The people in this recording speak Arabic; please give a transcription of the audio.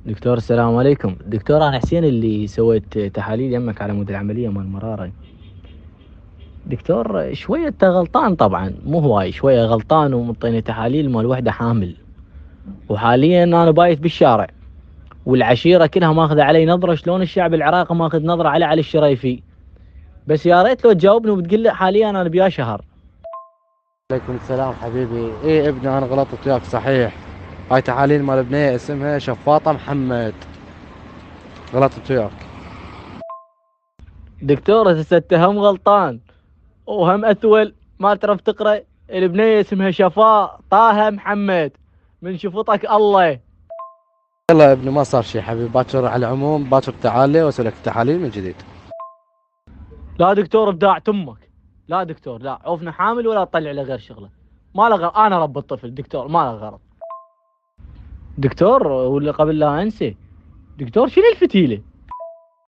دكتور السلام عليكم. دكتور انا حسين اللي سويت تحاليل يمك على مود العمليه مال المراره. دكتور شويه أنت غلطان، طبعا مو هواي، شويه غلطان ومعطيني تحاليل مال وحده حامل. وحاليا انا بايت بالشارع، والعشيره كلها ماخذه علي نظره شلون الشعب العراقي ماخذ نظره علي الشريفي. بس يا ريت لو تجاوبني وتقول لي حاليا انا بيا شهر. عليكم السلام حبيبي. ايه ابني، انا غلطت وياك صحيح. هاي تحاليل مال بنية اسمها شفاطة محمد. غلطت وياك. دكتور انت هم غلطان وهم اثول، ما تعرف تقرا. البنيه اسمها شفاء طه محمد، من شفطك الله. يلا يا ابني، ما صار شي حبيبي. باكر على العموم، باكر تعال لي واسوي لك التحاليل من جديد. لا دكتور ابداع امك. لا دكتور، لا عوفنا حامل ولا تطلع له غير شغله. ما له غرض، انا رب الطفل دكتور، ما له غرض. دكتور، ولا قبل لا انسى، دكتور شنو الفتيله؟